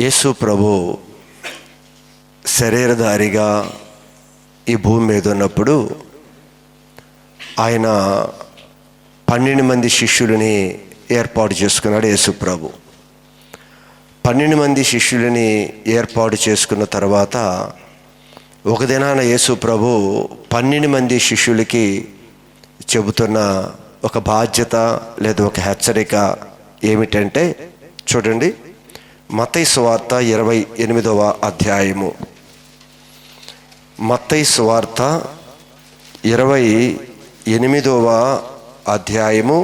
యేసు ప్రభు శరీరధారిగా ఈ భూమి మీద ఉన్నప్పుడు ఆయన 12 మంది శిష్యులని ఏర్పాటు చేసుకున్నాడు. యేసు ప్రభు 12 మంది శిష్యులని ఏర్పాటు చేసుకున్న తర్వాత ఒక దినాన యేసు ప్రభు 12 మంది శిష్యులకి చెబుతున్న ఒక బాధ్యత లేదా ఒక హెచ్చరిక ఏమిటంటే, చూడండి, మత్తయి సువార్త 28వ అధ్యాయము. మత్తయి సువార్త 28వ అధ్యాయము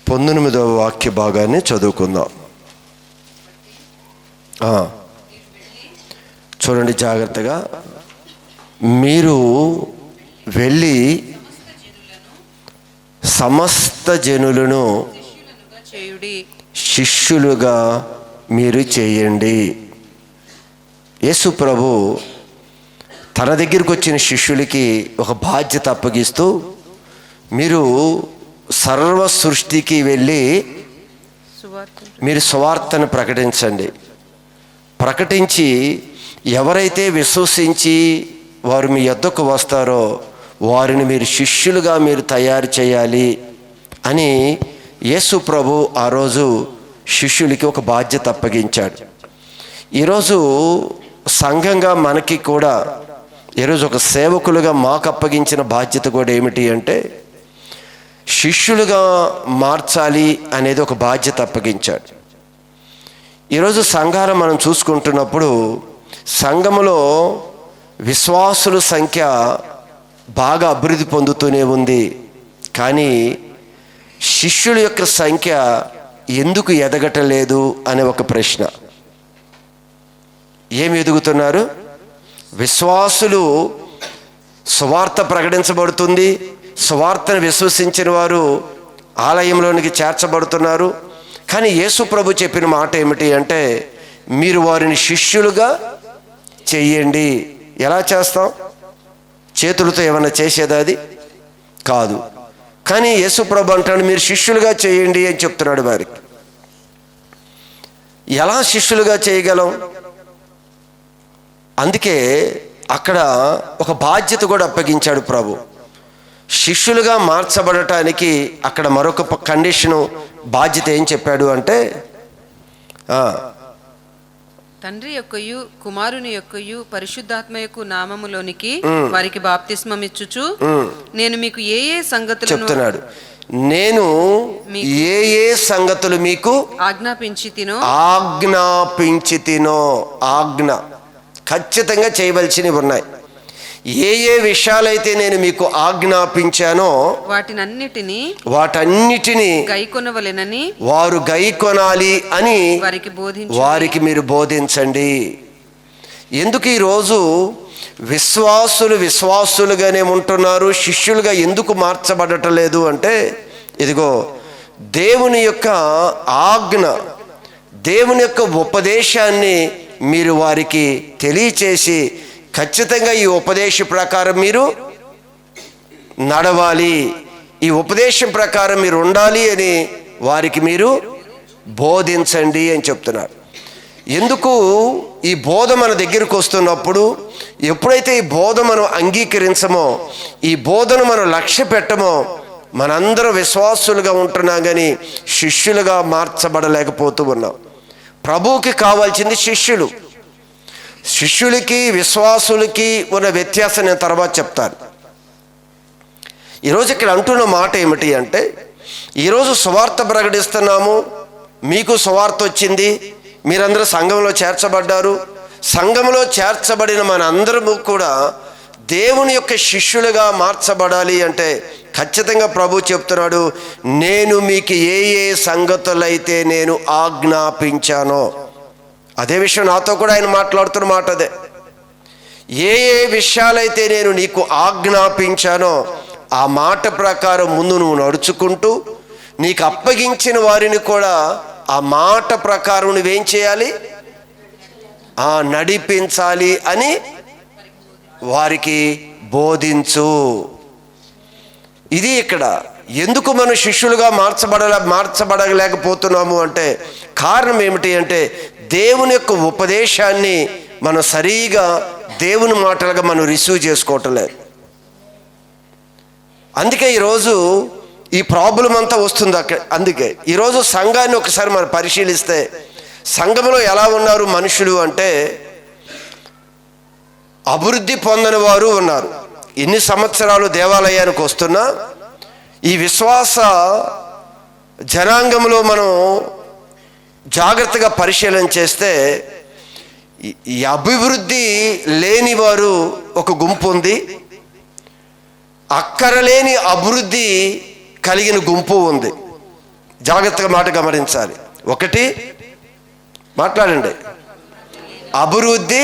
19వ వాక్య భాగాన్ని చదువుకుందాం. చూడండి జాగ్రత్తగా. మీరు వెళ్ళి సమస్త జనులను శిష్యులుగా మీరు చేయండి. యేసు ప్రభు తన దగ్గరికి వచ్చిన శిష్యులకి ఒక బాధ్యత అప్పగిస్తూ, మీరు సర్వ సృష్టికి వెళ్ళి మీరు సువార్తను ప్రకటించండి. ప్రకటించి ఎవరైతే విశ్వసించి వారు మీ యొద్దకు వస్తారో వారిని మీరు శిష్యులుగా మీరు తయారు చేయాలి అని యేసు ప్రభు ఆ రోజు శిష్యులకి ఒక బాధ్యత అప్పగించాడు. ఈరోజు సంఘంగా మనకి కూడా ఈరోజు ఒక సేవకులుగా మాకు అప్పగించిన బాధ్యత కూడా ఏమిటి అంటే, శిష్యులుగా మార్చాలి అనేది ఒక బాధ్యత అప్పగించాడు. ఈరోజు సంఘాలు మనం చూసుకుంటున్నప్పుడు సంఘములో విశ్వాసుల సంఖ్య బాగా అభివృద్ధి పొందుతూనే ఉంది. కానీ శిష్యుల యొక్క సంఖ్య ఎందుకు ఎదగటలేదు అనే ఒక ప్రశ్న. ఏమి ఎదుగుతున్నారు? విశ్వాసులు సువార్త ప్రకటించబడుతుంది, సువార్తను విశ్వసించిన వారు ఆలయంలోనికి చేర్చబడుతున్నారు. కానీ యేసు ప్రభు చెప్పిన మాట ఏమిటి అంటే, మీరు వారిని శిష్యులుగా చెయ్యండి. ఎలా చేస్తాం? చేతులతో ఏమన్నా చేసేది అది కాదు. కానీ యేసు ప్రభు అంటాడు, మీరు శిష్యులుగా చేయండి అని చెప్తున్నాడు. వారికి ఎలా శిష్యులుగా చేయగలం? అందుకే అక్కడ ఒక బాధ్యత కూడా అప్పగించాడు ప్రభు. శిష్యులుగా మార్చబడటానికి అక్కడ మరొక కండిషను, బాధ్యత ఏం చెప్పాడు అంటే, తండ్రి యొక్కయు కుమారుని యొక్కయు పరిశుద్ధాత్మ యొక్క నామములోనికి వారికి బాప్తిస్మం ఇచ్చుచు నేను మీకు ఏ ఏ సంగతులు చెప్తున్నాడు. నేను ఏ ఏ సంగతులు మీకు ఆజ్ఞాపించితినో ఆజ్ఞ ఖచ్చితంగా చేయవలసినవి ఉన్నాయి. ఏ ఏ విషయాలైతే నేను మీకు ఆజ్ఞాపించానో వాటన్నిటిని గైకొనవలెనని వారు గైకొనాలి అని వారికి మీరు బోధించండి. ఎందుకు ఈరోజు విశ్వాసులుగానే ఉంటున్నారు, శిష్యులుగా ఎందుకు మార్చబడటం లేదు అంటే, ఇదిగో దేవుని యొక్క ఆజ్ఞ, దేవుని యొక్క ఉపదేశాన్ని మీరు వారికి తెలియచేసి ఖచ్చితంగా ఈ ఉపదేశం ప్రకారం మీరు నడవాలి, ఈ ఉపదేశం ప్రకారం మీరు ఉండాలి అని వారికి మీరు బోధించండి అని చెప్తున్నారు. ఎందుకు ఈ బోధ మన దగ్గరకు వస్తున్నప్పుడు, ఎప్పుడైతే ఈ బోధ మనం అంగీకరించమో, ఈ బోధను మనం లక్ష్య పెట్టమో, మనందరం విశ్వాసులుగా ఉంటున్నాం కానీ శిష్యులుగా మార్చబడలేకపోతూ ఉన్నాం. ప్రభువుకి కావాల్సింది శిష్యులు. శిష్యులకి విశ్వాసులకి ఉన్న వ్యత్యాసం నేను తర్వాత చెప్తాను. ఈరోజు ఇక్కడ అంటున్న మాట ఏమిటి అంటే, ఈరోజు సువార్త ప్రకటిస్తున్నాము, మీకు సువార్త వచ్చింది, మీరందరూ సంఘంలో చేర్చబడ్డారు. సంఘంలో చేర్చబడిన మన అందరము కూడా దేవుని యొక్క శిష్యులుగా మార్చబడాలి అంటే ఖచ్చితంగా ప్రభు చెప్తున్నాడు, నేను మీకు ఏ ఏ సంగతులైతే నేను ఆజ్ఞాపించానో, అదే విషయం నాతో కూడా ఆయన మాట్లాడుతున్న మాట అదే. ఏ ఏ విషయాలైతే నేను నీకు ఆజ్ఞాపించానో ఆ మాట ప్రకారం ముందు నువ్వు నడుచుకుంటూ, నీకు అప్పగించిన వారిని కూడా ఆ మాట ప్రకారం నువ్వేం చేయాలి? నడిపించాలి అని వారికి బోధించు. ఇది ఇక్కడ ఎందుకు మనం శిష్యులుగా మార్చబడలేకపోతున్నాము అంటే కారణం ఏమిటి అంటే దేవుని యొక్క ఉపదేశాన్ని మనం సరిగా దేవుని మాటలుగా మనం రిసీవ్ చేసుకోవటం లేదు. అందుకే ఈరోజు ఈ ప్రాబ్లం అంతా వస్తుంది అందుకే ఈరోజు సంఘాన్ని ఒకసారి మనం పరిశీలిస్తే సంఘంలో ఎలా ఉన్నారు మనుషులు అంటే అభివృద్ధి పొందని వారు ఉన్నారు. ఎన్ని సంవత్సరాలు దేవాలయానికి వస్తున్నా ఈ విశ్వాస జనాంగంలో మనం జాగ్రత్తగా పరిశీలన చేస్తే ఈ అభివృద్ధి లేని వారు ఒక గుంపు ఉంది, అక్కరలేని అభివృద్ధి కలిగిన గుంపు ఉంది. జాగ్రత్తగా మాట గమనించాలి. ఒకటి మాట్లాడండి, అభివృద్ధి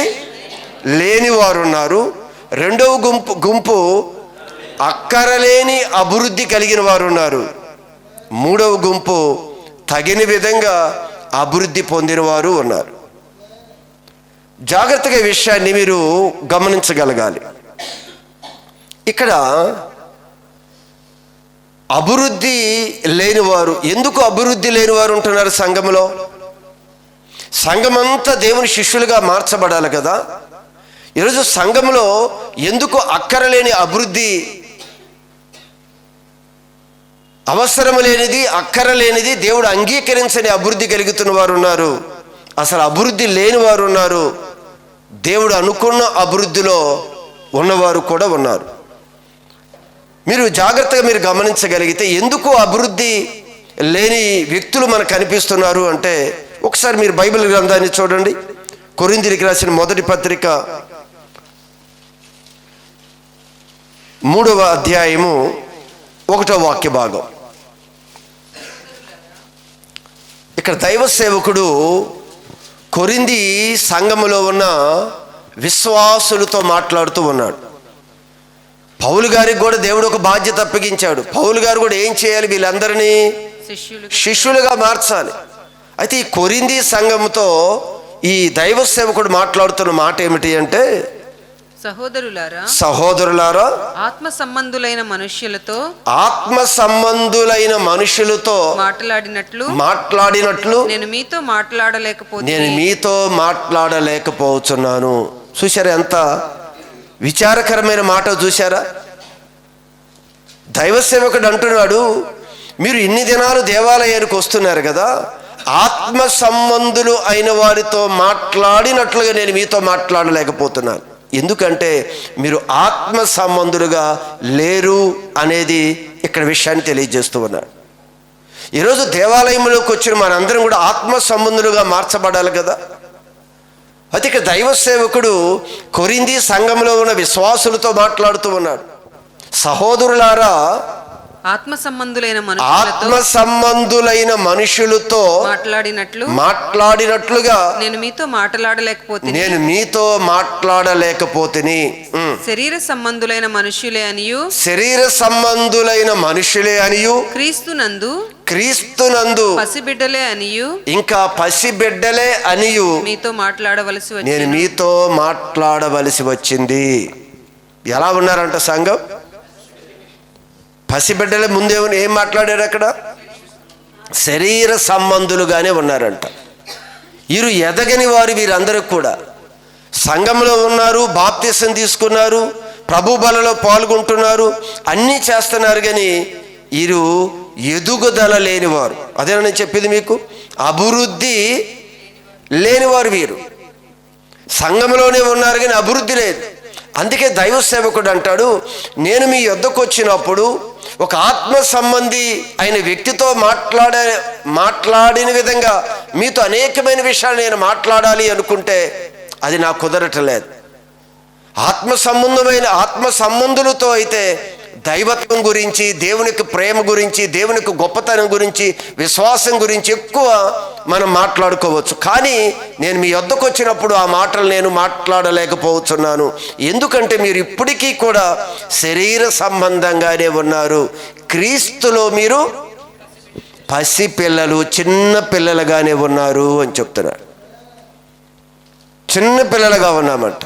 లేని వారు ఉన్నారు. రెండవ గుంపు అక్కరలేని అభివృద్ధి కలిగిన వారు ఉన్నారు. మూడవ గుంపు తగిన విధంగా అభివృద్ధి పొందిన వారు ఉన్నారు. జాగ్రత్తగా ఈ విషయాన్ని మీరు గమనించగలగాలి. ఇక్కడ అభివృద్ధి లేనివారు, ఎందుకు అభివృద్ధి లేనివారు ఉంటున్నారు సంఘంలో? సంఘమంతా దేవుని శిష్యులుగా మార్చబడాలి కదా. ఈరోజు సంఘంలో ఎందుకు అక్కరలేని అభివృద్ధి, అవసరం లేనిది, అక్కర లేనిది, దేవుడు అంగీకరించని అభివృద్ధి కలుగుతున్న వారు ఉన్నారు. అసలు అభివృద్ధి లేని వారు ఉన్నారు. దేవుడు అనుకున్న అభివృద్ధిలో ఉన్నవారు కూడా ఉన్నారు. మీరు జాగ్రత్తగా మీరు గమనించగలిగితే ఎందుకు అభివృద్ధి లేని వ్యక్తులు మనకు కనిపిస్తున్నారు అంటే ఒకసారి మీరు బైబిల్ గ్రంథాన్ని చూడండి. కొరింథీయులకు రాసిన మొదటి పత్రిక 3వ అధ్యాయము 1వ వాక్య భాగం. ఇక్కడ దైవ సేవకుడు కొరింథీ సంఘములో ఉన్న విశ్వాసులతో మాట్లాడుతూ ఉన్నాడు. పౌలు గారికి కూడా దేవుడు ఒక బాధ్యత అప్పగించాడు. పౌలు గారు కూడా ఏం చేయాలి? వీళ్ళందరినీ శిష్యులుగా మార్చాలి. అయితే ఈ కొరింథీ సంఘంతో ఈ దైవ సేవకుడు మాట్లాడుతున్న మాట ఏమిటి అంటే, సహోదరులారా ఆత్మ సంబంధులైన మనుష్యులతో మాట్లాడినట్లు నేను మీతో మాట్లాడలేకపోతున్నాను. చూశారా ఎంత విచారకరమైన మాట? చూశారా? దైవ సేవకుడు అంటున్నాడు, మీరు ఇన్ని దినాలు దేవాలయానికి వస్తున్నారు కదా, ఆత్మ సంబంధులు అయిన వారితో మాట్లాడినట్లుగా నేను మీతో మాట్లాడలేకపోతున్నాను. ఎందుకంటే మీరు ఆత్మ సంబంధులుగా లేరు అనేది ఇక్కడ విషయాన్ని తెలియజేస్తూ ఉన్నారు. ఈరోజు దేవాలయంలోకి వచ్చిన మనందరం కూడా ఆత్మ సంబంధులుగా మార్చబడాలి కదా. అయితే ఇక దైవ సేవకుడు కొరింథీ సంఘంలో ఉన్న విశ్వాసులతో మాట్లాడుతూ ఉన్నాడు. సహోదరులారా, ఆత్మ సంబంధులైన మనుషులతో మాట్లాడినట్లుగా నేను మీతో మాట్లాడలేకపోతేని. శరీర సంబంధులైన మనుషులే అనియు క్రీస్తునందు ఇంకా పసిబిడ్డలే అనియు నేను మీతో మాట్లాడవలసి వచ్చింది. ఎలా ఉన్నారంట సంఘం? పసిబిడ్డలే. ముందే ఏం మాట్లాడారు అక్కడ? శరీర సంబంధులుగానే ఉన్నారంట. వీరు ఎదగని వారు, వీరందరూ కూడా సంఘంలో ఉన్నారు, బాప్తిసం తీసుకున్నారు, ప్రభు బలలో పాల్గొంటున్నారు, అన్నీ చేస్తున్నారు, కానీ వీరు ఎదుగుదల లేనివారు. అదే నేను చెప్పింది మీకు, అభివృద్ధి లేనివారు. వీరు సంఘంలోనే ఉన్నారు కానీ అభివృద్ధి లేదు. అందుకే దైవ సేవకుడు అంటాడు, నేను మీ యొద్దకు వచ్చినప్పుడు ఒక ఆత్మ సంబంధి అయిన వ్యక్తితో మాట్లాడిన విధంగా మీతో అనేకమైన విషయాలు నేను మాట్లాడాలి అనుకుంటే అది నాకు కుదరట్లేదు. ఆత్మ సంబంధులతో అయితే దైవత్వం గురించి, దేవునికి ప్రేమ గురించి, దేవునికి గొప్పతనం గురించి, విశ్వాసం గురించి ఎక్కువ మనం మాట్లాడుకోవచ్చు. కానీ నేను మీ వద్దకు వచ్చినప్పుడు ఆ మాటలు నేను మాట్లాడలేకపోతున్నాను. ఎందుకంటే మీరు ఇప్పటికీ కూడా శరీర సంబంధంగానే ఉన్నారు. క్రీస్తులో మీరు పసిపిల్లలు, చిన్న పిల్లలుగానే ఉన్నారు అని చెప్తున్నారు. చిన్న పిల్లలుగా ఉన్నామంట.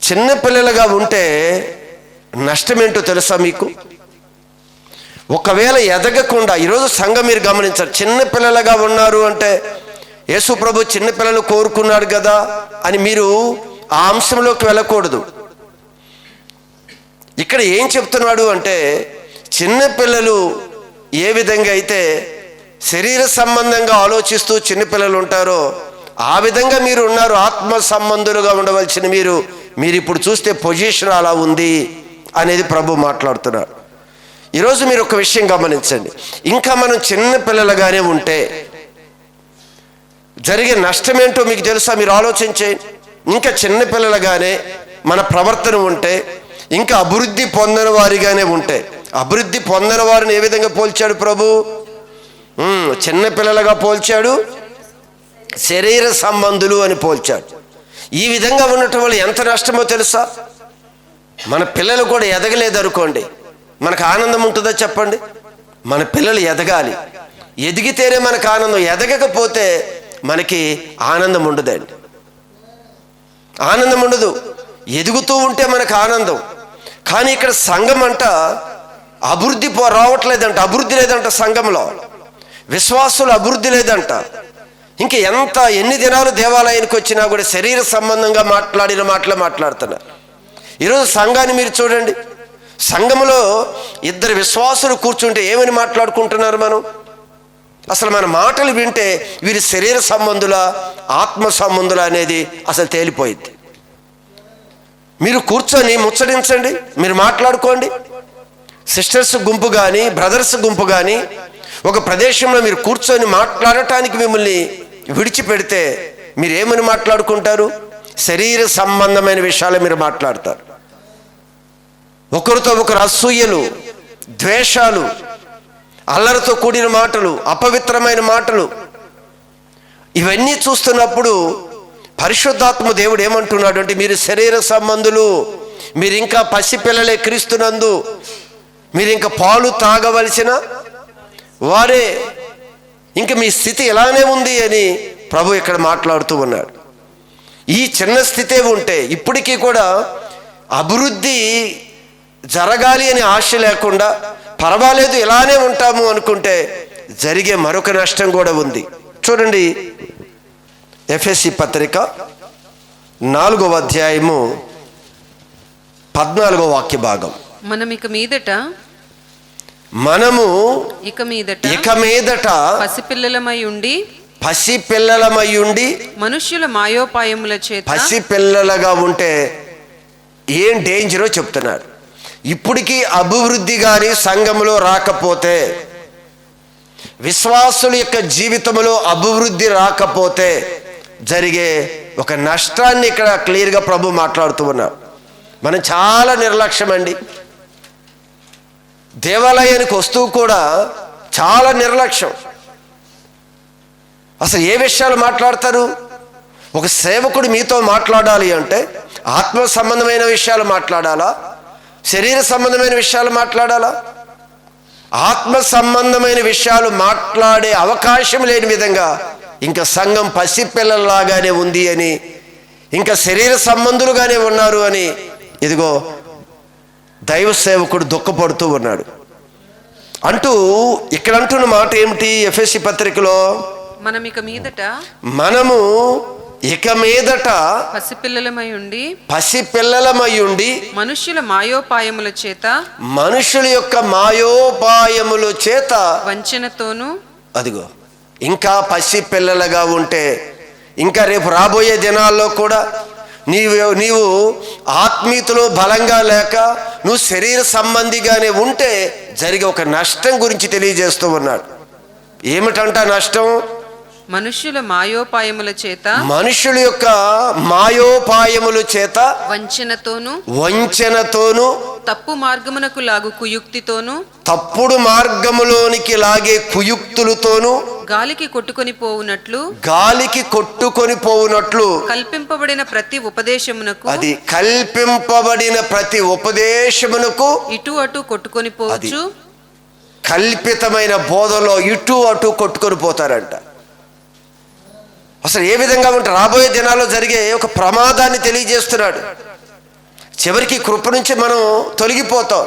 చిన్న పిల్లలుగా ఉంటే నష్టం ఏంటో తెలుసా మీకు? ఒకవేళ ఎదగకుండా, ఈరోజు సంఘం మీరు గమనించారు, చిన్నపిల్లలుగా ఉన్నారు అంటే యేసు ప్రభు చిన్నపిల్లలు కోరుకున్నాడు కదా అని మీరు ఆ అంశంలోకి వెళ్ళకూడదు. ఇక్కడ ఏం చెప్తున్నాడు అంటే, చిన్నపిల్లలు ఏ విధంగా అయితే శరీర సంబంధంగా ఆలోచిస్తూ చిన్నపిల్లలు ఉంటారో ఆ విధంగా మీరు ఉన్నారు. ఆత్మ సంబంధులుగా ఉండవలసిన మీరు ఇప్పుడు చూస్తే పొజిషన్ అలా ఉంది అనేది ప్రభు మాట్లాడుతున్నాడు. ఈరోజు మీరు ఒక విషయం గమనించండి, ఇంకా మనం చిన్న పిల్లలుగానే ఉంటే జరిగే నష్టం ఏంటో మీకు తెలుసా? మీరు ఆలోచించేయండి. ఇంకా చిన్న పిల్లలుగానే మన ప్రవర్తన ఉంటే, ఇంకా అభివృద్ధి పొందని వారిగానే ఉంటే, అభివృద్ధి పొందని వారిని ఏ విధంగా పోల్చాడు ప్రభు? చిన్న పిల్లలుగా పోల్చాడు, శరీర సంబంధులు అని పోల్చాడు. ఈ విధంగా ఉండటం వల్ల ఎంత నష్టమో తెలుసా? మన పిల్లలు కూడా ఎదగలేదు అనుకోండి, మనకు ఆనందం ఉంటుందా చెప్పండి? మన పిల్లలు ఎదగాలి, ఎదిగితేనే మనకు ఆనందం. ఎదగకపోతే మనకి ఆనందం ఉండదండి, ఆనందం ఉండదు. ఎదుగుతూ ఉంటే మనకు ఆనందం. కానీ ఇక్కడ సంఘం అంట అభివృద్ధి రావట్లేదంట, అభివృద్ధి లేదంట. సంఘంలో విశ్వాసులు అభివృద్ధి లేదంట. ఇంకా ఎన్ని దినాలు దేవాలయానికి వచ్చినా కూడా శరీర సంబంధంగా మాట్లాడిన మాటలు మాట్లాడుతున్నారు. ఈరోజు సంఘాన్ని మీరు చూడండి, సంఘంలో ఇద్దరు విశ్వాసులు కూర్చుంటే ఏమని మాట్లాడుకుంటున్నారు? అసలు మన మాటలు వింటే వీరి శరీర సంబంధుల ఆత్మ సంబంధుల అనేది అసలు తేలిపోయింది. మీరు కూర్చొని ముచ్చటించండి, మీరు మాట్లాడుకోండి. సిస్టర్స్ గుంపు కానీ బ్రదర్స్ గుంపు కానీ ఒక ప్రదేశంలో మీరు కూర్చొని మాట్లాడటానికి మిమ్మల్ని విడిచిపెడితే మీరు ఏమని మాట్లాడుకుంటారు? శరీర సంబంధమైన విషయాలు మీరు మాట్లాడతారు. ఒకరితో ఒకరు అసూయలు, ద్వేషాలు, అల్లరితో కూడిన మాటలు, అపవిత్రమైన మాటలు, ఇవన్నీ చూస్తున్నప్పుడు పరిశుద్ధాత్మ దేవుడు ఏమంటున్నాడు అంటే, మీరు శరీర సంబంధులు, మీరు ఇంకా పసిపిల్లలే క్రీస్తునందు, మీరు ఇంకా పాలు తాగవలసిన వారే, ఇంకా మీ స్థితి ఎలానే ఉంది అని ప్రభు ఇక్కడ మాట్లాడుతూ ఉన్నాడు. ఈ చిన్న స్థితే ఉంటే ఇప్పటికీ కూడా అభివృద్ధి జరగాలి అని ఆశ లేకుండా పర్వాలేదు ఇలానే ఉంటాము అనుకుంటే జరిగే మరొక నష్టం కూడా ఉంది. చూడండి, ఎఫెసీ పత్రిక 4వ అధ్యాయము 14వ వాక్య భాగం. మనము ఇక మీదట పసిపిల్లలమై ఉండి మనుష్యుల మాయోపాయముల చేత. పసిపిల్లలుగా ఉంటే ఏం డేంజరో చెప్తున్నారు. ఇప్పటికీ అభివృద్ధి కానీ సంఘంలో రాకపోతే, విశ్వాసుల యొక్క జీవితంలో అభివృద్ధి రాకపోతే జరిగే ఒక నష్టాన్ని ఇక్కడ క్లియర్గా ప్రభు మాట్లాడుతూ ఉన్నారు. మనం చాలా నిర్లక్ష్యం అండి. దేవాలయానికి వస్తూ కూడా చాలా నిర్లక్ష్యం. అసలు ఏ విషయాలు మాట్లాడతారు? ఒక సేవకుడు మీతో మాట్లాడాలి అంటే ఆత్మ సంబంధమైన విషయాలు మాట్లాడాలా, శరీర సంబంధమైన విషయాలు మాట్లాడాలా? ఆత్మ సంబంధమైన విషయాలు మాట్లాడే అవకాశం లేని విధంగా ఇంకా సంఘం పసిపిల్లల్లాగానే ఉంది అని, ఇంకా శరీర సంబంధులుగానే ఉన్నారు అని ఇదిగో దైవ సేవకుడు దుఃఖపడుతూ ఉన్నాడు. అంటూ ఇక్కడ అంటున్న మాట ఏమిటి? ఎఫెసీ పత్రికలో మనము ఇక మీదట పసిపిల్లలమై ఉండి మనుష్యుల మాయోపాయముల చేత, మనుషుల యొక్క మాయోపాయముల చేత వంచనతోను, అదిగో ఇంకా పసిపిల్లలుగా ఉంటే, ఇంకా రేపు రాబోయే దినాల్లో కూడా నీవు ఆత్మీయతలో బలంగా లేక నువ్వు శరీర సంబంధిగానే ఉంటే జరిగే ఒక నష్టం గురించి తెలియజేస్తూ ఉన్నాడు. ఏమిటంట నష్టం? మనుష్యుల మాయోపాయముల చేత, మనుషుల యొక్క మాయోపాయముల చేత వంచనతోను తప్పు మార్గమునకు లాగు కుయుక్తితోను, తప్పుడు మార్గములోనికి లాగే కుయుక్తులతోను గాలికి కొట్టుకొని పోవునట్లు కల్పింపబడిన ప్రతి ఉపదేశమునకు, అది కల్పింపబడిన ప్రతి ఉపదేశమునకు ఇటు అటు కొట్టుకొని పోవచ్చు. కల్పితమైన బోధలో ఇటు అటు కొట్టుకొని పోతారంట. అసలు ఏ విధంగా ఉంటే రాబోయే దినాల్లో జరిగే ఒక ప్రమాదాన్ని తెలియజేస్తున్నాడు. చివరికి కృప నుంచి మనం తొలగిపోతాం,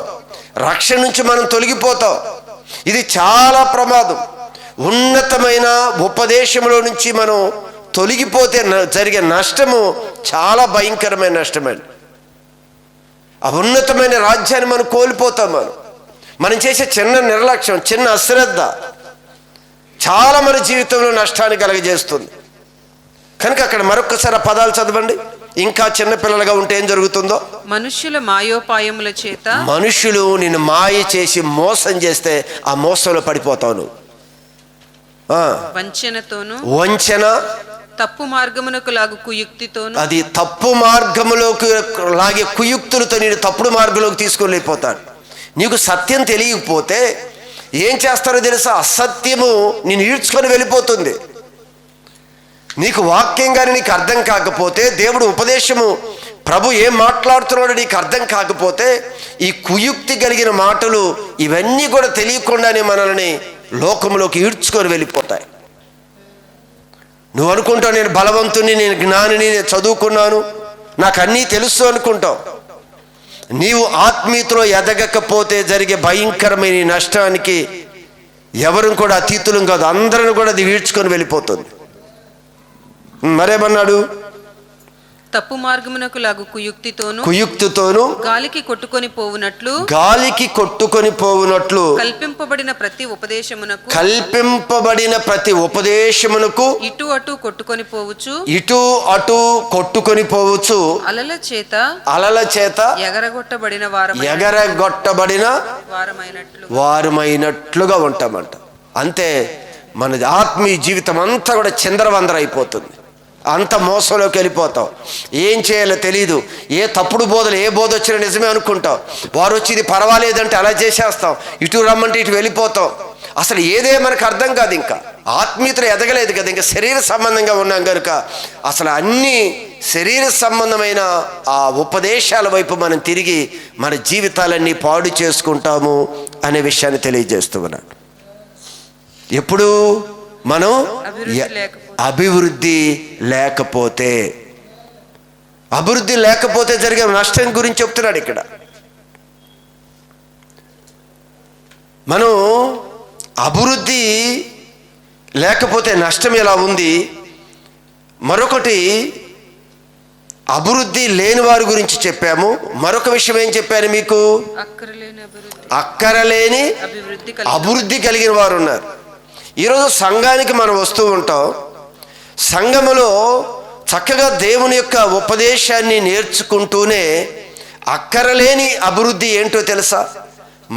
రక్షణ నుంచి మనం తొలగిపోతాం. ఇది చాలా ప్రమాదం. ఉన్నతమైన ఉపదేశంలో నుంచి మనం తొలగిపోతే జరిగే నష్టము చాలా భయంకరమైన నష్టమండి. ఆ ఉన్నతమైన రాజ్యాన్ని మనం కోల్పోతాం. మనం చేసే చిన్న నిర్లక్ష్యం, చిన్న అశ్రద్ధ చాలా మన జీవితంలో నష్టాన్ని కలగజేస్తుంది. కనుక అక్కడ మరొకసారి ఆ పదాలు చదవండి. ఇంకా చిన్నపిల్లలుగా ఉంటే ఏం జరుగుతుందో, మనుష్యుల మాయోపాయముల చేత, మనుషులు నిన్ను మాయ చేసి మోసం చేస్తే ఆ మోసంలో పడిపోతావు నువ్వు. వంచనతోను, వంచన, తప్పు మార్గమునకు లాగు కుయుక్తితోను, అది తప్పు మార్గములోకి లాగే కుయుక్తులతో నేను తప్పుడు మార్గంలోకి తీసుకొని వెళ్ళిపోతాడు. నీకు సత్యం తెలియకపోతే ఏం చేస్తారో తెలుసా, అసత్యము నేను ఈడ్చుకొని వెళ్ళిపోతుంది. నీకు వాక్యం కానీ నీకు అర్థం కాకపోతే, దేవుడు ఉపదేశము ప్రభు ఏం మాట్లాడుతున్నాడో నీకు అర్థం కాకపోతే, ఈ కుయుక్తి కలిగిన మాటలు ఇవన్నీ కూడా తెలియకుండానే మనల్ని లోకంలోకి ఈడ్చుకొని వెళ్ళిపోతాయి. నువ్వు అనుకుంటావు నేను బలవంతుని, నేను జ్ఞానిని, నేను చదువుకున్నాను, నాకు అన్నీ తెలుసు అనుకుంటావు. నీవు ఆత్మీయతలో ఎదగకపోతే జరిగే భయంకరమైన నష్టానికి ఎవరు కూడా అతీతులం కాదు, అందరిని కూడా అది ఈడ్చుకొని వెళ్ళిపోతుంది. మరేమన్నాడు, తప్పు మార్గమునకు లాగు కుయుక్తితోను, కుయుక్తితోను గాలికి కొట్టుకొని పోవునట్లు, గాలికి కొట్టుకొని పోవునట్లు కల్పింపబడిన ప్రతి ఉపదేశమునకు, కల్పింపబడిన ప్రతి ఉపదేశమునకు ఇటు అటు కొట్టుకొని పోవచ్చు, ఇటు అటు కొట్టుకొని పోవచ్చు, అలల చేత, అలల చేత ఎగరగొట్టబడిన ఎగరగొట్టబడిన వారమైనట్లుగా ఉంటామంట. అంతే, మన ఆత్మీయ జీవితం అంతా కూడా చిందరవందర అయిపోతుంది. అంత మోసంలోకి వెళ్ళిపోతాం. ఏం చేయాలో తెలీదు. ఏ తప్పుడు బోధలు, ఏ బోధ వచ్చినా నిజమే అనుకుంటాం. వారు వచ్చి ఇది పర్వాలేదంటే అలా చేసేస్తాం, ఇటు రమ్మంటే ఇటు వెళ్ళిపోతాం. అసలు ఏదే మనకు అర్థం కాదు. ఇంకా ఆత్మీయతలు ఎదగలేదు కదా, ఇంకా శరీర సంబంధంగా ఉన్నాం కనుక అసలు అన్ని శరీర సంబంధమైన ఆ ఉపదేశాల వైపు మనం తిరిగి మన జీవితాలన్నీ పాడు చేసుకుంటాము అనే విషయాన్ని తెలియజేస్తూ ఉన్నాను. ఎప్పుడు మనం అభివృద్ధి లేకపోతే, అభివృద్ధి లేకపోతే జరిగే నష్టం గురించి చెప్తున్నాడు ఇక్కడ. మనం అభివృద్ధి లేకపోతే నష్టం ఎలా ఉంది. మరొకటి, అభివృద్ధి లేని వారి గురించి చెప్పాము. మరొక విషయం ఏం చెప్పాను మీకు, అక్కరలేని అభివృద్ధి కలిగిన వారు ఉన్నారు. ఈరోజు సంఘానికి మనం వస్తూ ఉంటాం. సంఘములో చక్కగా దేవుని యొక్క ఉపదేశాన్ని నేర్చుకుంటూనే అక్కరలేని అభివృద్ధి ఏంటో తెలుసా,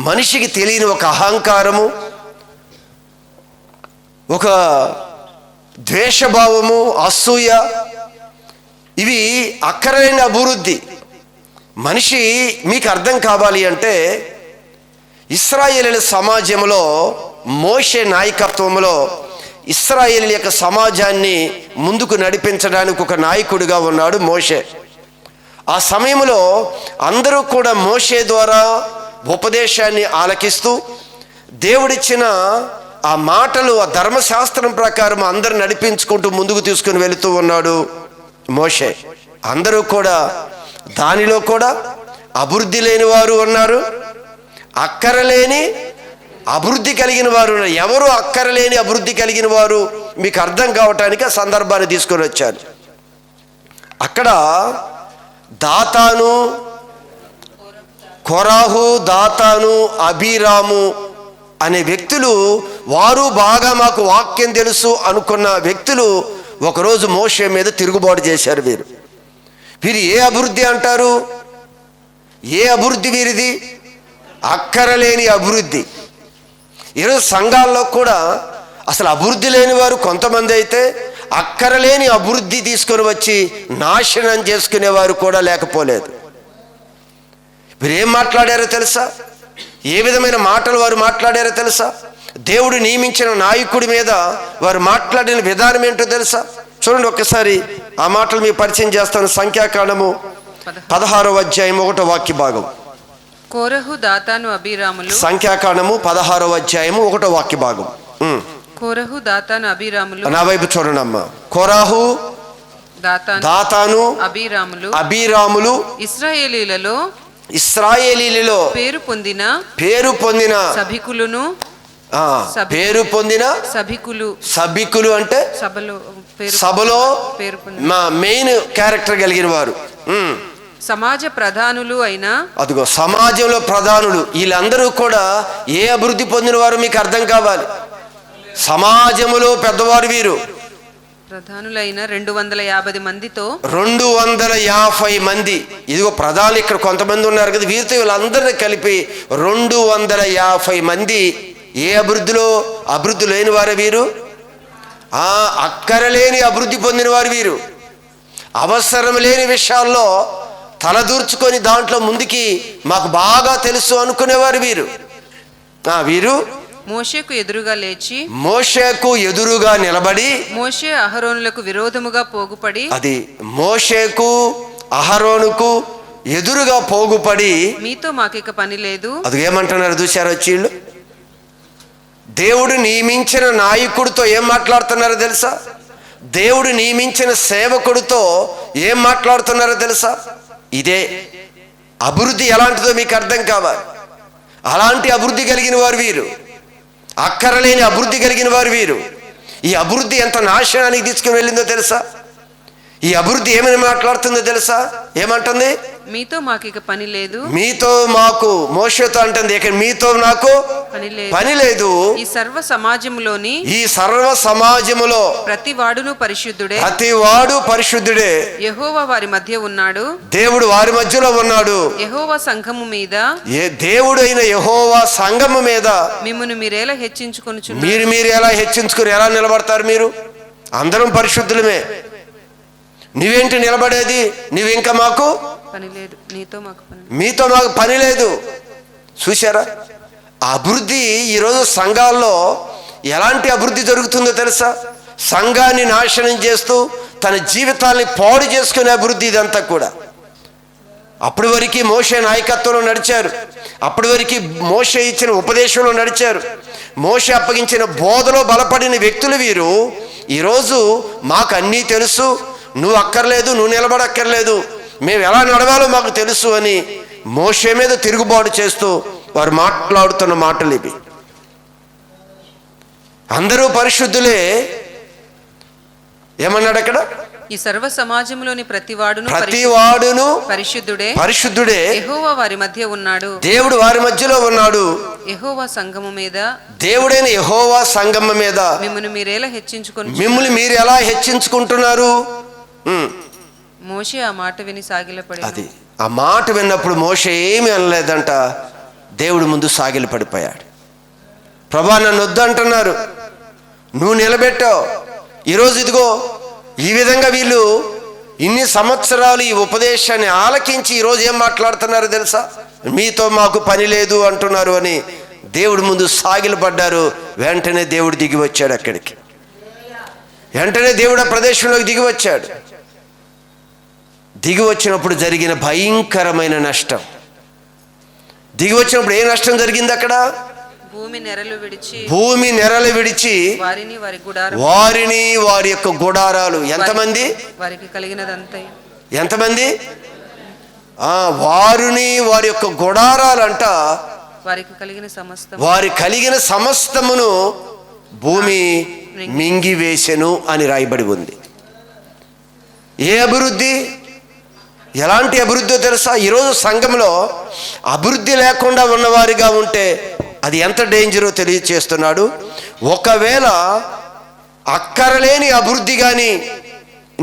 మనిషికి తెలియని ఒక అహంకారము, ఒక ద్వేషభావము, అసూయ, ఇవి అక్కరలేని అభివృద్ధి. మనిషి మీకు అర్థం కావాలి అంటే, ఇశ్రాయేలీయుల సమాజంలో మోషే నాయకత్వంలో ఇశ్రాయేలీయుల యొక్క సమాజాన్ని ముందుకు నడిపించడానికి ఒక నాయకుడిగా ఉన్నాడు మోషే. ఆ సమయంలో అందరూ కూడా మోషే ద్వారా ఉపదేశాన్ని ఆలకిస్తూ దేవుడిచ్చిన ఆ మాటలు, ఆ ధర్మశాస్త్రం ప్రకారం అందరూ నడిపించుకుంటూ ముందుకు తీసుకుని వెళుతూ ఉన్నాడు మోషే. అందరూ కూడా దానిలో కూడా అభివృద్ధి లేని వారు ఉన్నారు, అక్కరలేని అభివృద్ధి కలిగిన వారు. ఎవరు అక్కరలేని అభివృద్ధి కలిగిన వారు మీకు అర్థం కావటానికి ఆ సందర్భాన్ని తీసుకొని వచ్చాను. అక్కడ దాతాను, కొరాహు, దాతాను, అబీరాము అనే వ్యక్తులు, వారు బాగా మాకు వాక్యం తెలుసు అనుకున్న వ్యక్తులు ఒకరోజు మోషే మీద తిరుగుబాటు చేశారు. వీరు ఏ అభివృద్ధి అంటారు? ఏ అభివృద్ధి వీరిది? అక్కరలేని అభివృద్ధి. ఈరోజు సంఘాల్లో కూడా అసలు అభివృద్ధి లేని వారు కొంతమంది అయితే, అక్కరలేని అభివృద్ధి తీసుకొని వచ్చి నాశనం చేసుకునేవారు కూడా లేకపోలేదు. వీరు ఏం మాట్లాడారో తెలుసా? ఏ విధమైన మాటలు వారు మాట్లాడారో తెలుసా? దేవుడు నియమించిన నాయకుడి మీద వారు మాట్లాడిన విధానం ఏంటో తెలుసా? చూడండి ఒక్కసారి ఆ మాటలు మీకు పరిచయం చేస్తాను. సంఖ్యాకాండము 16వ అధ్యాయం 1వ వాక్య భాగం. కోరహు, దాతాను, అబీరాములు. సంఖ్యాకాండము 16వ అధ్యాయము 1వ వాక్య భాగం. కోరహు, దాతాను, అబీరాములు. నా వైపు చూడండి అమ్మా. కోరాహు, దాతాను అబీరాములు ఇశ్రాయేలీలలో పేరు పొందిన సభికులు అంటే సభలో మెయిన్ క్యారెక్టర్ కలిగిన వారు. సమాజ ప్రధానులు అయినా అదిగో సమాజంలో ప్రధానులు వీళ్ళందరూ కూడా ఏ అభివృద్ధి పొందిన వారు మీకు అర్థం కావాలి. సమాజములో పెద్దవారు వీరు. ప్రధానులైన 250 మందితో 250 మంది. ఇదిగో ప్రధానులు ఇక్కడ కొంతమంది ఉన్నారు కదా, వీరితో వీళ్ళందరినీ కలిపి 250 మంది. ఏ అభివృద్ధి లేని వారు వీరు. అక్కరలేని అభివృద్ధి పొందిన వారు వీరు. అవసరం లేని విషయాల్లో తలదూర్చుకొని దాంట్లో ముందుకి మాకు బాగా తెలుసు అనుకునేవారు వీరు. వీరు మోషేకు ఎదురుగా నిలబడి మోషే అహరోనులకు విరోధముగా పోగుపడి అది మోషేకు అహరోనుకు ఎదురుగా పోగుపడి మీతో మాకిక పని లేదు. అది ఏమంటున్నారు చూశారు వీళ్ళు. దేవుడు నియమించిన నాయకుడితో ఏం మాట్లాడుతున్నారో తెలుసా? దేవుడు నియమించిన సేవకుడితో ఏం మాట్లాడుతున్నారో తెలుసా? ఇదే అభివృద్ధి ఎలాంటిదో మీకు అర్థం కావాలి. అలాంటి అభివృద్ధి కలిగిన వారు వీరు. అక్కరలేని అభివృద్ధి కలిగిన వారు వీరు. ఈ అభివృద్ధి ఎంత నాశనానికి తీసుకుని వెళ్ళిందో తెలుసా? ఈ అభివృద్ధి ఏమని మాట్లాడుతుందో తెలుసా? ఏమంటుంది? మీతో మాకు ఇక పని లేదు. మీతో మాకు మోషేతో అంటుంది, ఇక మీతో నాకు పని లేదు. ఈ సర్వ సమాజములో ప్రతి వాడు పరిశుద్ధుడే. యెహోవా వారి మధ్య ఉన్నాడు. దేవుడు వారి మధ్యలో ఉన్నాడు. యెహోవా సంఘము మీద దేవుడు అయిన యెహోవా సంఘము మీద మిమ్మును మీరెలా హెచ్చించుకొనుచున్నారు? మీరు ఎలా హెచ్చించుకుని ఎలా నిలబడతారు? మీరు అందరం పరిశుద్ధులమే. నువ్వేంటి నిలబడేది? నువ్వింకా మాకు పని లేదు, మీతో మాకు పని లేదు. చూశారా అభివృద్ధి? ఈరోజు సంఘాల్లో ఎలాంటి అభివృద్ధి జరుగుతుందో తెలుసా? సంఘాన్ని నాశనం చేస్తూ తన జీవితాన్ని పాడు చేసుకునే అభివృద్ధి ఇదంతా కూడా. అప్పటి వరకు మోషే నాయకత్వంలో నడిచారు. అప్పటి వరకు మోషే ఇచ్చిన ఉపదేశంలో నడిచారు. మోషే అప్పగించిన బోధలో బలపడిన వ్యక్తులు వీరు. ఈరోజు మాకు అన్నీ తెలుసు, నువ్వు అక్కర్లేదు, నువ్వు నిలబడక్కర్లేదు, మేము ఎలా నడవాలో మాకు తెలుసు అని మోషే మీద తిరుగుబాటు చేస్తూ వారు మాట్లాడుతున్న మాటలు ఇవి. అందరూ పరిశుద్ధులే. ఏమన్నాడు అక్కడ? ఈ సర్వ సమాజంలోని ప్రతివాడును పరిశుద్ధుడే. యెహోవా వారి మధ్య ఉన్నాడు. దేవుడు వారి మధ్యలో ఉన్నాడు. యెహోవా సంఘము మీద, దేవుడైన యెహోవా సంఘము మీద మిమ్మల్ని మీరు ఎలా హెచ్చించుకుంటున్నారు? మోషే ఆ మాట విని సాగిలపడి, అది ఆ మాట విన్నప్పుడు మోషే ఏమి అనలేదంట, దేవుడి ముందు సాగిలపడిపోయాడు. ప్రభా నన్ను వద్దంటున్నారు, నువ్వు నిలబెట్టావు. ఈరోజు ఇదిగో ఈ విధంగా వీళ్ళు ఇన్ని సంవత్సరాలు ఈ ఉపదేశాన్ని ఆలకించి ఈరోజు ఏం మాట్లాడుతున్నారు తెలుసా? మీతో మాకు పని లేదు అంటున్నారు అని దేవుడి ముందు సాగిలపడ్డారు. వెంటనే దేవుడు దిగి వచ్చాడు అక్కడికి. వెంటనే దేవుడు ఆ ప్రదేశంలోకి దిగి వచ్చాడు. దిగి వచ్చినప్పుడు జరిగిన భయంకరమైన నష్టం. దిగి వచ్చినప్పుడు ఏ నష్టం జరిగింది అక్కడ? భూమి నెరలు విడిచి వారిని వారి యొక్క గుడారాలు. ఎంతమంది? ఎంతమంది? వారిని వారి యొక్క గుడారాలంట వారి కలిగిన సమస్తమును భూమి మింగివేసెను అని రాయబడి ఉంది. ఏ అభివృద్ధి? ఎలాంటి అభివృద్ధి తెలుసా? ఈరోజు సంఘంలో అభివృద్ధి లేకుండా ఉన్నవారిగా ఉంటే అది ఎంత డేంజరో తెలియచేస్తున్నాడు. ఒకవేళ అక్కరలేని అభివృద్ధి కానీ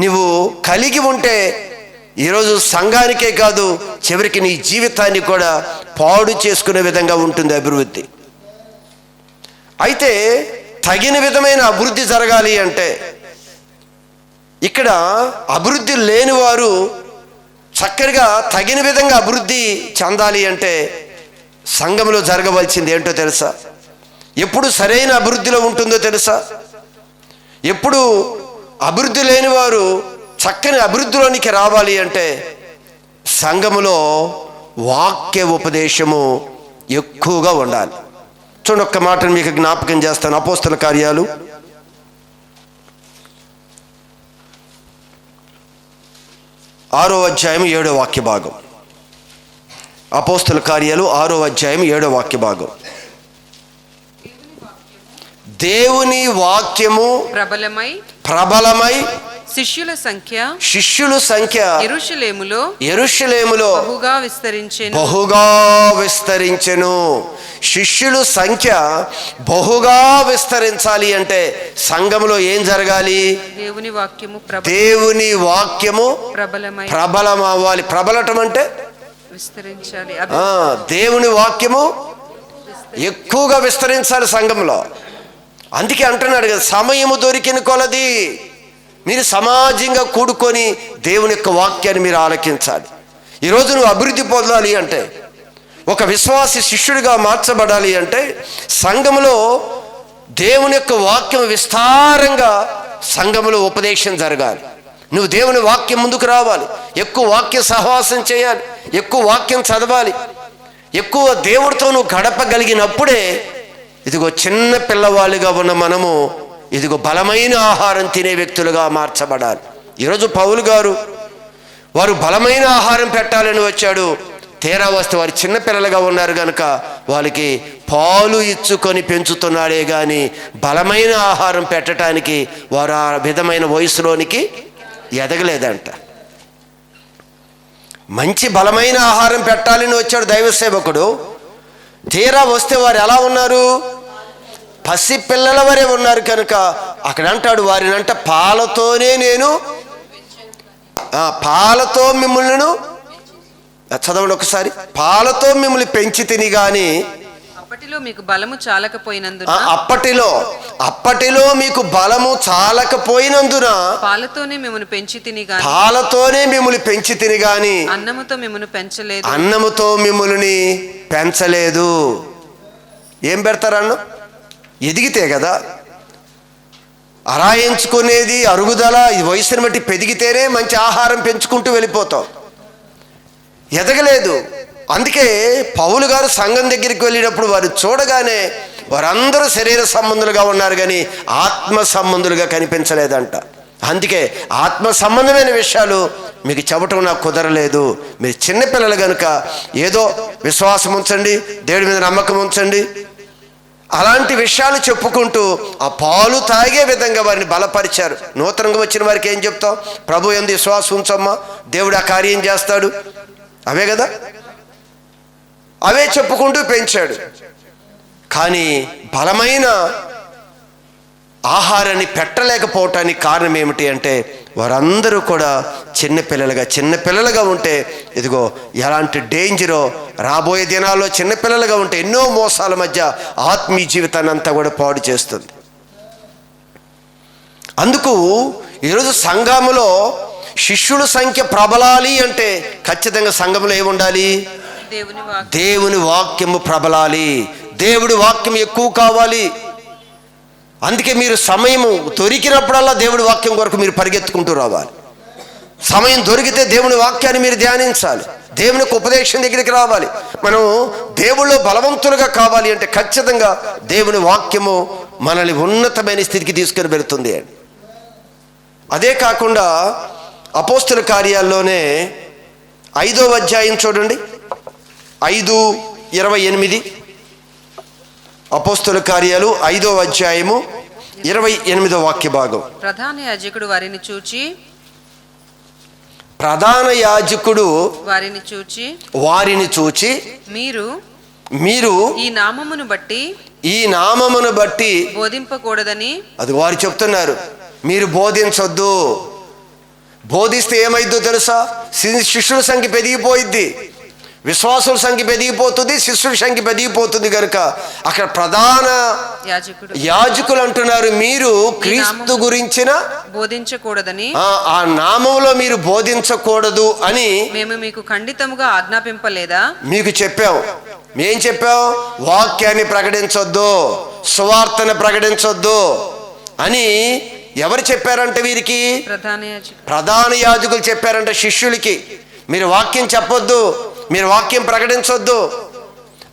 నువ్వు కలిగి ఉంటే ఈరోజు సంఘానికే కాదు, చివరికి నీ జీవితాన్ని కూడా పాడు చేసుకునే విధంగా ఉంటుంది అభివృద్ధి. అయితే తగిన విధమైన అభివృద్ధి జరగాలి అంటే ఇక్కడ అభివృద్ధి లేని వారు చక్కగా తగిన విధంగా అభివృద్ధి చెందాలి అంటే సంఘంలో జరగవలసింది ఏంటో తెలుసా? ఎప్పుడు సరైన అభివృద్ధిలో ఉంటుందో తెలుసా? ఎప్పుడు అభివృద్ధి లేని వారు చక్కని అభివృద్ధిలోనికి రావాలి అంటే సంఘములో వాక్య ఉపదేశము ఎక్కువగా ఉండాలి. చూడండి, ఒక్క మాటను మీకు జ్ఞాపకం చేస్తాను. అపోస్తల కార్యాలు 6వ అధ్యాయం 7వ వాక్య భాగం. అపోస్తుల కార్యాలు 6వ అధ్యాయం 7వ వాక్య భాగం. దేవుని వాక్యము ప్రబలమై శిష్యుల సంఖ్య యెరూషలేములో బహుగా విస్తరించెను. శిష్యుల సంఖ్య బహుగా విస్తరించాలి అంటే సంఘములో ఏం జరగాలి? దేవుని వాక్యము ప్రబలం అవ్వాలి. ప్రబలటం అంటే విస్తరించాలి. దేవుని వాక్యము ఎక్కువగా విస్తరించాలి సంఘంలో. అందుకే అంటున్నాడు కదా, సమయము దొరికిన కొలది మీరు సమాజంగా కూడుకొని దేవుని యొక్క వాక్యాన్ని మీరు ఆలకించాలి. ఈరోజు నువ్వు అభివృద్ధి పొందాలి అంటే, ఒక విశ్వాసి శిష్యుడిగా మార్చబడాలి అంటే సంఘములో దేవుని యొక్క వాక్యం విస్తారంగా సంఘములో ఉపదేశం జరగాలి. నువ్వు దేవుని వాక్యం ముందుకు రావాలి, ఎక్కువ వాక్య సహవాసం చేయాలి, ఎక్కువ వాక్యం చదవాలి, ఎక్కువ దేవుడితో నువ్వు గడపగలిగినప్పుడే ఇదిగో చిన్న పిల్లవాళ్ళుగా ఉన్న మనము ఇదిగో బలమైన ఆహారం తినే వ్యక్తులుగా మార్చబడాలి. ఈరోజు పౌలు గారు వారు బలమైన ఆహారం పెట్టాలని వచ్చాడు. తీరా వస్తే వారు చిన్నపిల్లలుగా ఉన్నారు కనుక వాళ్ళకి పాలు ఇచ్చుకొని పెంచుతున్నాడే కానీ బలమైన ఆహారం పెట్టడానికి వారు ఆ విధమైన వయసులోనికి ఎదగలేదంట. మంచి బలమైన ఆహారం పెట్టాలని వచ్చాడు దైవ సేవకుడు. తీరా వస్తే వారు ఎలా ఉన్నారు? పసి పిల్లల వరే ఉన్నారు కనుక అక్కడ అంటాడు వారినంట పాలతోనే నేను పాలతో మిమ్మల్ని చదవండి ఒకసారి. పాలతో మిమ్మల్ని పెంచి తిని గాని అప్పటిలో మీకు బలము చాలకపోయినందున అప్పటిలో మీకు బలము చాలకపోయినందున పాలతోనే మిమ్మల్ని పెంచి తిని గాని అన్నముతో మిమ్మల్ని పెంచలేదు. ఏం పెడతారన్న? ఎదిగితే కదా అరాయించుకునేది, అరుగుదల. ఈ వయసుని బట్టి పెరిగితేనే మంచి ఆహారం పెంచుకుంటూ వెళ్ళిపోతాం. ఎదగలేదు. అందుకే పౌలు గారు సంఘం దగ్గరికి వెళ్ళినప్పుడు వారు చూడగానే వారందరూ శరీర సంబంధులుగా ఉన్నారు కానీ ఆత్మ సంబంధులుగా కనిపించలేదంట. అందుకే ఆత్మ సంబంధమైన విషయాలు మీకు చెప్పటం నాకు కుదరలేదు. మీరు చిన్నపిల్లలు కనుక ఏదో విశ్వాసం ఉంచండి, దేవుడి మీద నమ్మకం ఉంచండి, అలాంటి విషయాలు చెప్పుకుంటూ ఆ పాలు తాగే విధంగా వారిని బలపరిచారు. నూతనంగా వచ్చిన వారికి ఏం చెప్తాం? ప్రభు యందు విశ్వాసం ఉంచమ్మా, దేవుడు ఆ కార్యం చేస్తాడు, అవే కదా, అవే చెప్పుకుంటూ పెంచాడు. కానీ బలమైన ఆహారాన్ని పెట్టలేకపోవటానికి కారణం ఏమిటి అంటే వారందరూ కూడా చిన్నపిల్లలుగా ఉంటే ఇదిగో ఎలాంటి డేంజరో రాబోయే దినాల్లో చిన్నపిల్లలుగా ఉంటే ఎన్నో మోసాల మధ్య ఆత్మీయ జీవితాన్ని అంతా కూడా పాడు చేస్తుంది. అందుకు ఈరోజు సంఘములో శిష్యుల సంఖ్య ప్రబలాలి అంటే ఖచ్చితంగా సంఘంలో ఏముండాలి? దేవుని వాక్యము ప్రబలాలి, దేవుడి వాక్యం ఎక్కువ కావాలి. అందుకే మీరు సమయము దొరికినప్పుడల్లా దేవుడి వాక్యం కొరకు మీరు పరిగెత్తుకుంటూ రావాలి. సమయం దొరికితే దేవుని వాక్యాన్ని మీరు ధ్యానించాలి, దేవునికి ఉపదేశం దగ్గరికి రావాలి. మనం దేవుళ్ళో బలవంతులుగా కావాలి అంటే ఖచ్చితంగా దేవుని వాక్యము మనల్ని ఉన్నతమైన స్థితికి తీసుకొని వెళుతుంది. అదే కాకుండా అపోస్తుల కార్యాల్లోనే 5వ అధ్యాయం చూడండి, 5:28. అపోస్తుల కార్యాలు 5వ అధ్యాయము 28వ వాక్య భాగం. ప్రధాన యాజకుడు వారిని చూచి మీరు ఈ నామమును బట్టి బోధింపకూడదని అది వారు చెప్తున్నారు. మీరు బోధించొద్దు. బోధిస్తే ఏమైద్దో తెలుసా? శిష్యుల సంఖ్య పెరిగిపోయిద్ది, విశ్వాసుల సంఖ్య పెరిగిపోతుంది, శిష్యుల సంఖ్య పెరిగిపోతుంది. కనుక అక్కడ ప్రధాన యాజకులు అంటున్నారు మీరు క్రీస్తు గురించిన బోధించకూడదని, ఆ నామంలో మీరు బోధించకూడదు అని మేము మీకు ఖండితముగా ఆజ్ఞాపింపలేదా? మీకు చెప్పాం. ఏం చెప్పాం? వాక్యాన్ని ప్రకటించొద్దు, సువార్తను ప్రకటించొద్దు అని ఎవరు చెప్పారంటే వీరికి? ప్రధాన యాజకులు చెప్పారంటే శిష్యులకి. మీరు వాక్యం చెప్పొద్దు, మీరు వాక్యం ప్రకటించొద్దు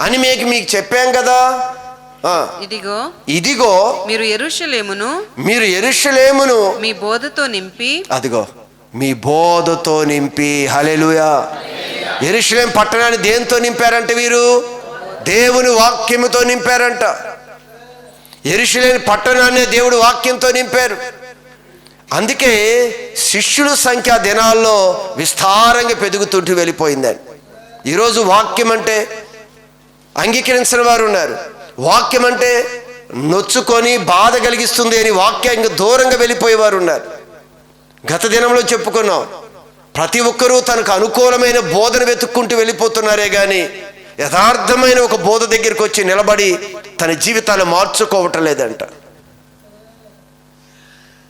అని మీకు చెప్పాం కదా. ఇదిగో మీరు యెరూషలేమును మీ బోధతో నింపి, అదిగో మీ బోధతో నింపి. హల్లెలూయా. యెరూషలేము పట్టణాన్ని దేంతో నింపారంటే వీరు దేవుని వాక్యముతో నింపారంట. యెరూషలేము పట్టణాన్ని దేవుడు వాక్యంతో నింపారు. అందుకే శిష్యుల సంఖ్య దినాల్లో విస్తారంగా పెరుగుతుంటూ వెళ్ళిపోయిందని. ఈరోజు వాక్యం అంటే అంగీకరించిన వారు ఉన్నారు. వాక్యం అంటే నొచ్చుకొని బాధ కలిగిస్తుంది అని వాక్యానికి దూరంగా వెళ్ళిపోయేవారు ఉన్నారు. గత దినంలో చెప్పుకున్నాం, ప్రతి ఒక్కరూ తనకు అనుకూలమైన బోధన వెతుక్కుంటూ వెళ్ళిపోతున్నారే కానీ యథార్థమైన ఒక బోధ దగ్గరికి వచ్చి నిలబడి తన జీవితాలు మార్చుకోవటం లేదంట.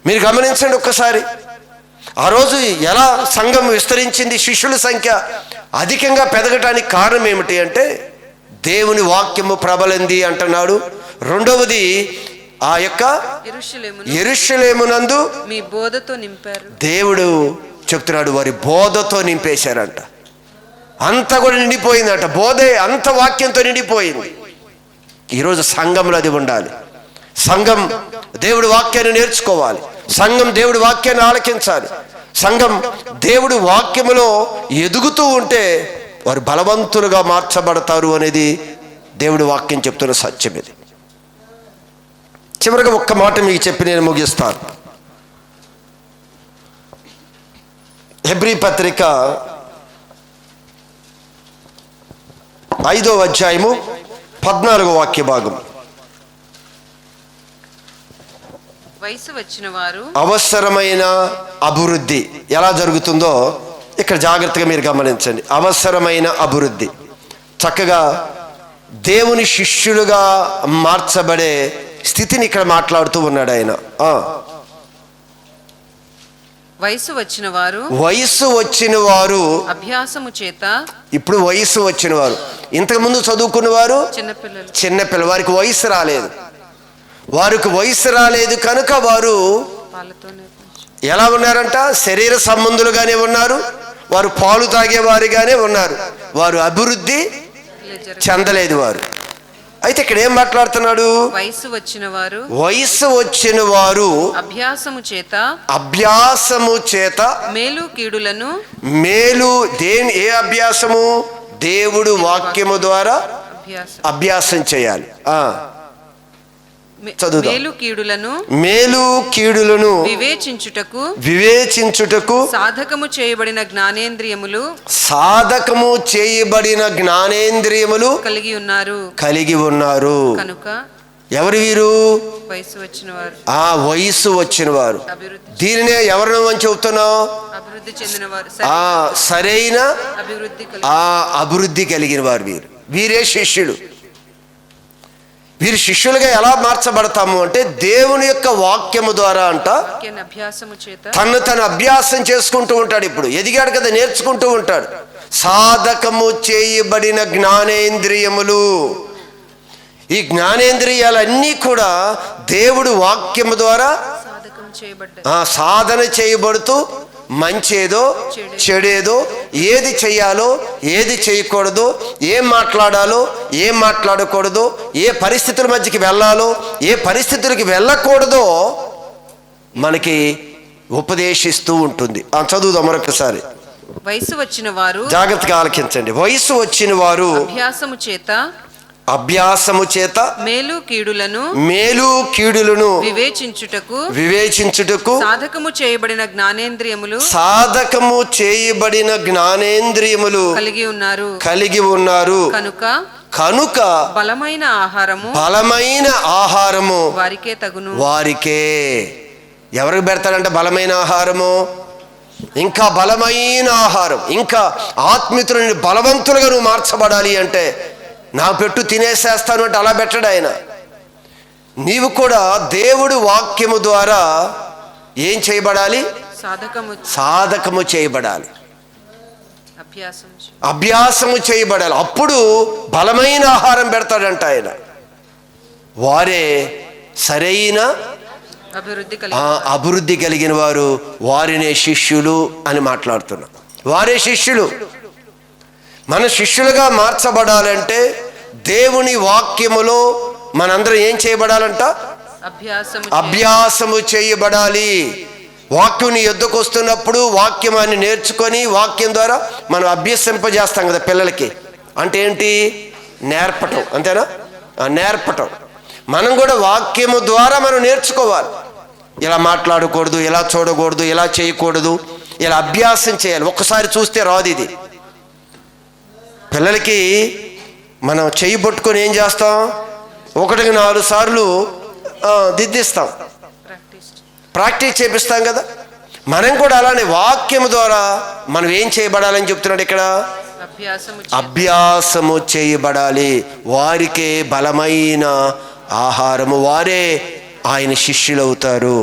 మీరు గమనించండి ఒక్కసారి. ఆ రోజు ఎలా సంఘం విస్తరించింది, శిష్యుల సంఖ్య అధికంగా పెరగటానికి కారణం ఏమిటి అంటే దేవుని వాక్యము ప్రబలింది అంటున్నాడు. రెండవది ఆ యొక్క యెరూషలేమునందు మీ బోధతో నింపారు. దేవుడు చెప్తున్నాడు వారి బోధతో నింపేశారంట. అంతా కూడా నిండిపోయిందంట. బోధే అంత వాక్యంతో నిండిపోయింది. ఈరోజు సంఘంలో అది ఉండాలి. సంఘం దేవుడి వాక్యాన్ని నేర్చుకోవాలి. సంఘం దేవుడి వాక్యాన్ని ఆలకించాలి. సంఘం దేవుడి వాక్యములో ఎదుగుతూ ఉంటే వారు బలవంతులుగా మార్చబడతారు అనేది దేవుడి వాక్యం చెప్తున్న సత్యం. ఇది చివరిగా ఒక్క మాట మీకు చెప్పి నేను ముగిస్తాను. హెబ్రీ పత్రిక 5వ అధ్యాయము 14వ వాక్య భాగం. వయసు వచ్చిన వారు అవసరమైన అభివృద్ధి ఎలా జరుగుతుందో ఇక్కడ జాగ్రత్తగా మీరు గమనించండి. అవసరమైన అభివృద్ధి, చక్కగా దేవుని శిష్యులుగా మార్చబడే స్థితిని ఇక్కడ మాట్లాడుతూ ఉన్నాడు ఆయన. వయసు వచ్చిన వారు అభ్యాసము చేత. ఇప్పుడు వయసు వచ్చిన వారు, ఇంతకుముందు చదువుకున్న వారు చిన్నపిల్లలు, వారికి వయసు రాలేదు. వారికి వయసు రాలేదు కనుక వారు ఎలా ఉన్నారంట? శరీర సంబంధులుగానే ఉన్నారు. వారు పాలు తాగేవారిగానే ఉన్నారు. వారు అభివృద్ధి చెందలేదు వారు. అయితే ఇక్కడ ఏం మాట్లాడుతున్నాడు? వయసు వచ్చిన వారు అభ్యాసము చేత మేలు కీడులను. మేలు దేని? ఏ అభ్యాసము? దేవుడు వాక్యము ద్వారా అభ్యాసం చేయాలి. మేలు కీడులను వివేచించుటకు సాధకము చేయబడిన జ్ఞానేంద్రియములు కలిగి ఉన్నారు. కనుక ఎవరు వీరు? వయసు వచ్చిన వారు. వయసు వచ్చిన వారు. దీనినే ఎవరిని అని చెబుతున్నావు? అభివృద్ధి చెందిన వారు, సరైన అభివృద్ధి కలిగిన వారు. వీరే శిష్యులు. వీరు శిష్యులుగా ఎలా మార్చబడతాము అంటే దేవుని యొక్క వాక్యము ద్వారా అంట తను అభ్యాసం చేసుకుంటూ ఉంటాడు. ఇప్పుడు ఎదిగాడు కదా, నేర్చుకుంటూ ఉంటాడు. సాధకము చేయబడిన జ్ఞానేంద్రియములు. ఈ జ్ఞానేంద్రియాలన్నీ కూడా దేవుడు వాక్యము ద్వారా సాధన చేయబడుతూ మంచేదో చెడేదో, ఏది చెయ్యాలో ఏది చేయకూడదో, ఏం మాట్లాడాలో ఏం మాట్లాడకూడదో, ఏ పరిస్థితుల మధ్యకి వెళ్ళాలో ఏ పరిస్థితులకి వెళ్ళకూడదో మనకి ఉపదేశిస్తూ ఉంటుంది. చదువుదాం మరొకసారి. వయసు వచ్చిన వారు, జాగ్రత్తగా ఆలకించండి. వయసు వచ్చిన వారు అభ్యాసము చేత మేలు కీడులను వివేచించుటకు సాధకము చేయబడిన జ్ఞానేంద్రియములు కలిగి ఉన్నారు. కనుక బలమైన ఆహారము వారికే తగును. ఎవరికి పెడతాడంటే బలమైన ఆహారము, ఇంకా బలమైన ఆహారం, ఇంకా ఆత్మీయులను బలవంతులుగా నువ్వు మార్చబడాలి అంటే నా పెట్టు తినేసేస్తాను అంటే అలా పెట్టడు ఆయన. నీవు కూడా దేవుడు వాక్యము ద్వారా ఏం చేయబడాలి? సాధకము చేయబడాలి, అభ్యాసము చేయబడాలి. అప్పుడు బలమైన ఆహారం పెడతాడంట ఆయన. వారే సరైన అభివృద్ధి కలిగిన వారు, వారినే శిష్యులు అని మాట్లాడుతున్నాం. వారే శిష్యులు. మన శిష్యులుగా మార్చబడాలంటే దేవుని వాక్యములో మనందరం ఏం చేయబడాలంట? అభ్యాసము చేయబడాలి. వాక్యం నీ యొద్దకు వస్తున్నప్పుడు వాక్యమాన్ని నేర్చుకొని వాక్యం ద్వారా మనం అభ్యసింపజేస్తాం కదా పిల్లలకి. అంటే ఏంటి? నేర్పటం, అంతేనా? నేర్పటం. మనం కూడా వాక్యము ద్వారా మనం నేర్చుకోవాలి. ఇలా మాట్లాడకూడదు, ఇలా చూడకూడదు, ఇలా చేయకూడదు, ఇలా అభ్యాసం చేయాలి. ఒక్కసారి చూస్తే రాదు ఇది. పిల్లలకి మనం చెయ్యి పట్టుకొని ఏం చేస్తాం? 1-4 సార్లు దిద్దిస్తాం, ప్రాక్టీస్ చేపిస్తాం కదా. మనం కూడా అలానే వాక్యము ద్వారా మనం ఏం చేయబడాలని చెప్తున్నాడు ఇక్కడ? అభ్యాసము చేయబడాలి. వారికే బలమైన ఆహారము, వారే ఆయన శిష్యులవుతారు.